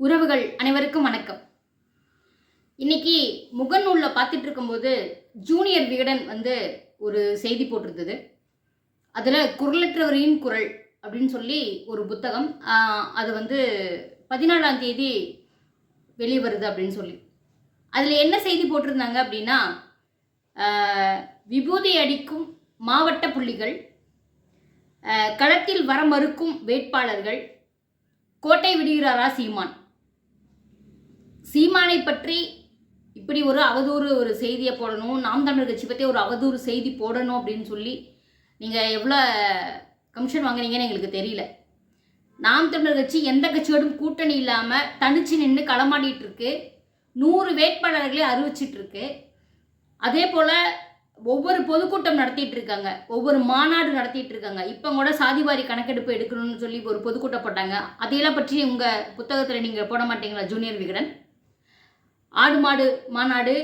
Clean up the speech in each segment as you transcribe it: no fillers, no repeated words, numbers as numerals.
உறவுகள் அனைவருக்கும் வணக்கம். இன்னைக்கு முகநூலில் பார்த்துட்டு இருக்கும்போது ஜூனியர் விகடன் ஒரு செய்தி போட்டிருந்தது. அதில் குரலற்றவரின் குரல் அப்படின்னு சொல்லி ஒரு புத்தகம், அது 14ஆம் தேதி வெளிவருது அப்படின்னு சொல்லி அதில் என்ன செய்தி போட்டிருந்தாங்க அப்படின்னா, விபூதி அடிக்கும் மாவட்ட புள்ளிகள், களத்தில் வர மறுக்கும் வேட்பாளர்கள், கோட்டை விடுகிறாரா சீமான். சீமானை பற்றி இப்படி ஒரு அவதூறு ஒரு செய்தியை போடணும், நாம் தமிழர் கட்சி பற்றி ஒரு அவதூறு செய்தி போடணும் அப்படின்னு சொல்லி நீங்கள் எவ்வளோ கமிஷன் வாங்குறீங்கன்னு எங்களுக்கு தெரியல. நாம் தமிழர் கட்சி எந்த கட்சியோடும் கூட்டணி இல்லாமல் தனிச்சு நின்று களமாடிட்டு இருக்கு. 100 வேட்பாளர்களை அறிவிச்சிட்ருக்கு. அதே போல் ஒவ்வொரு பொதுக்கூட்டம் நடத்திட்டு இருக்காங்க, ஒவ்வொரு மாநாடு நடத்திட்டு இருக்காங்க. இப்போ கூட சாதிவாரி கணக்கெடுப்பு எடுக்கணும்னு சொல்லி ஒரு பொதுக்கூட்டம் போட்டாங்க. அதையெல்லாம் பற்றி உங்கள் புத்தகத்தில் நீங்கள் போட மாட்டீங்களா ஜூனியர் விகடன்? ஆடு மாடு மாநாடு,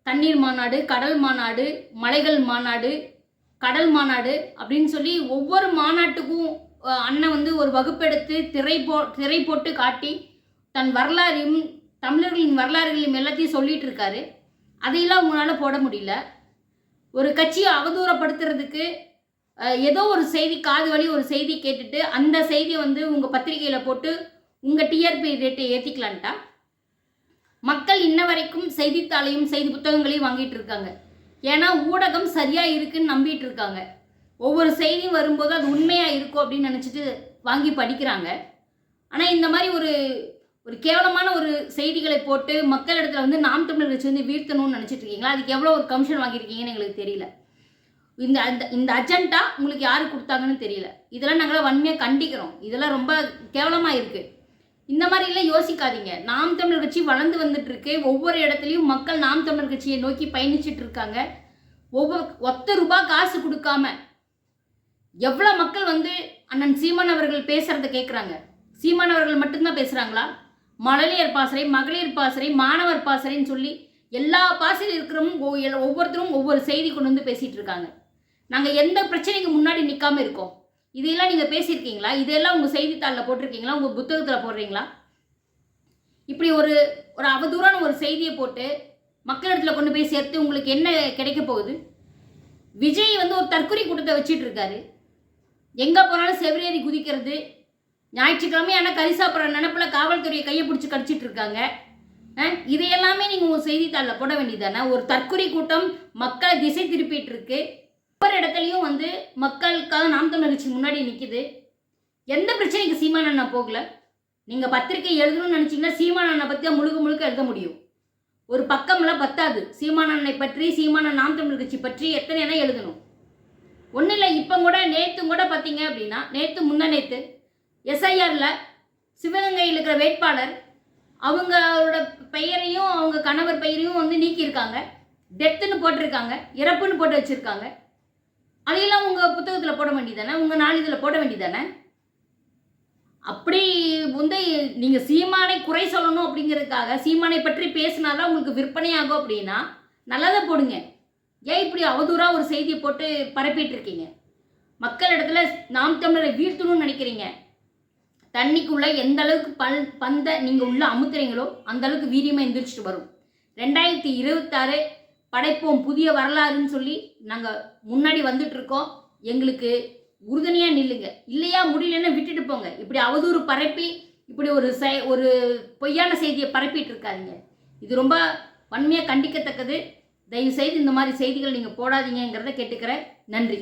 தண்ணீர் மாநாடு, கடல் மாநாடு, மலைகள் மாநாடு, கடல் மாநாடு அப்படின்னு சொல்லி ஒவ்வொரு மாநாட்டுக்கும் அண்ணன் ஒரு வகுப்பெடுத்து திரை போட்டு காட்டி தன் வரலாறையும் தமிழர்களின் வரலாறுகளையும் எல்லாத்தையும் சொல்லிட்டு இருக்காரு. அதையெல்லாம் உங்களால் போட முடியல. ஒரு கட்சியை அவதூறப்படுத்துறதுக்கு ஏதோ ஒரு செய்தி, காது வழி ஒரு செய்தி கேட்டுட்டு அந்த செய்தியை உங்கள் பத்திரிகையில் போட்டு உங்கள் டிஆர்பி ரேட்டை ஏற்றிக்கலான்ட்டா? மக்கள் இன்ன வரைக்கும் செய்தித்தாளையும் செய்தி புத்தகங்களையும் வாங்கிட்டு இருக்காங்க. ஏன்னா ஊடகம் சரியாக இருக்குன்னு நம்பிட்டு இருக்காங்க. ஒவ்வொரு செய்தியும் வரும்போது அது உண்மையாக இருக்கும் அப்படின்னு நினச்சிட்டு வாங்கி படிக்கிறாங்க. ஆனால் இந்த மாதிரி ஒரு கேவலமான ஒரு செய்திகளை போட்டு மக்களிடத்தில் நாம் தமிழர் கட்சி வீழ்த்தணும்னு நினச்சிட்டு இருக்கீங்களா? அதுக்கு எவ்வளோ ஒரு கமிஷன் வாங்கியிருக்கீங்கன்னு எங்களுக்கு தெரியல. இந்த அஜெண்டா உங்களுக்கு யார் கொடுத்தாங்கன்னு தெரியல. இதெல்லாம் நாங்களாம் வன்மையாக கண்டிக்கிறோம். இதெல்லாம் ரொம்ப கேவலமாக இருக்குது. இந்த மாதிரிலாம் யோசிக்காதீங்க. நாம் தமிழர் கட்சி வளர்ந்து வந்துட்டு இருக்கு. ஒவ்வொரு இடத்துலையும் மக்கள் நாம் தமிழர் கட்சியை நோக்கி பயணிச்சுட்டு இருக்காங்க. ஒத்த ரூபாய் காசு கொடுக்காம எவ்வளோ மக்கள் அண்ணன் சீமான் அவர்கள் பேசுறத கேட்குறாங்க. சீமான் அவர்கள் மட்டும்தான் பேசுகிறாங்களா? மழலையர் பாசறை, மகளிர் பாசறை, மாணவர் பாசறைன்னு சொல்லி எல்லா பாசறையில் இருக்கிறவங்க ஒவ்வொருத்தரும் ஒவ்வொரு செய்தி கொண்டு பேசிகிட்டு இருக்காங்க. நாங்கள் எந்த பிரச்சனைக்கு முன்னாடி நிற்காமல் இருக்கோம். இதையெல்லாம் நீங்கள் பேசியிருக்கீங்களா? இதெல்லாம் உங்கள் செய்தித்தாளில் போட்டிருக்கீங்களா? உங்கள் புத்தகத்தில் போடுறீங்களா? இப்படி ஒரு அவதூறான ஒரு செய்தியை போட்டு மக்களிடத்தில் கொண்டு போய் சேர்த்து உங்களுக்கு என்ன கிடைக்க போகுது? விஜய் ஒரு தற்கொலை கூட்டத்தை வச்சுட்டு இருக்காரு. எங்கே போனாலும் செவிரேறி குதிக்கிறது. ஞாயிற்றுக்கிழமையான கறி சாப்பிட்ற நினப்பில் காவல்துறையை கையை பிடிச்சி கடிச்சிட்டு இருக்காங்க. இதையெல்லாமே நீங்கள் உங்கள் செய்தித்தாளில் போட வேண்டியதானே? ஒரு தற்கொலை கூட்டம் மக்களை திசை திருப்பிட்டு இருக்கு. ஒவ்வொரு இடத்துலையும் மக்களுக்காக நாம் தமிழர் கட்சி முன்னாடி நிற்கிது. எந்த பிரச்சனைக்கு சீமான் அண்ணா போகல? நீங்கள் பத்திரிகை எழுதணும்னு நினச்சிங்கன்னா சீமான் அண்ணா பற்றி தான் முழுக்க எழுத முடியும். ஒரு பக்கம்லாம் பத்தாது. சீமான் அண்ணனை பற்றி, சீமான நாம் தமிழர் கட்சி பற்றி எத்தனை என்ன எழுதணும்? ஒன்றும் இல்லை. இப்போ கூட நேற்று கூட பார்த்தீங்க அப்படின்னா, நேற்று எஸ்ஐஆரில் சிவகங்கையில் இருக்கிற வேட்பாளர் அவங்களோட பெயரையும் அவங்க கணவர் பெயரையும் நீக்கியிருக்காங்க. டெத்துன்னு போட்டிருக்காங்க, இறப்புன்னு போட்டு வச்சுருக்காங்க. அதையெல்லாம் உங்கள் புத்தகத்தில் போட வேண்டியதானே? உங்கள் நாளிதழில் போட வேண்டியதானே? அப்படி நீங்கள் சீமானை குறை சொல்லணும் அப்படிங்கிறதுக்காக சீமானை பற்றி பேசினாதான் உங்களுக்கு விற்பனையாகும் அப்படின்னா நல்லதாக போடுங்க. ஏன் இப்படி அவதூறாக ஒரு செய்தியை போட்டு பரப்பிட்டு இருக்கீங்க? மக்கள் இடத்துல நாம் தமிழரை வீழ்த்தணும்னு நினைக்கிறீங்க. தண்ணிக்குள்ளே எந்த அளவுக்கு பந்தை நீங்கள் உள்ள அமுத்துறீங்களோ அந்த அளவுக்கு வீரியமாக எந்திரிச்சிட்டு வரும். 2026 படைப்போம் புதிய வரலாறுன்னு சொல்லி நாங்கள் முன்னாடி வந்துட்டுருக்கோம். எங்களுக்கு உறுதுணையாக நில்லுங்க. இல்லையா முடியலன்னு விட்டுட்டு போங்க. இப்படி அவதூறு பரப்பி இப்படி ஒரு பொய்யான செய்தியை பரப்பிட்டு இருக்காதீங்க. இது ரொம்ப வன்மையாக கண்டிக்கத்தக்கது. தயவுசெய்து இந்த மாதிரி செய்திகள் நீங்கள் போடாதீங்கிறத கேட்டுக்கிறேன். நன்றி.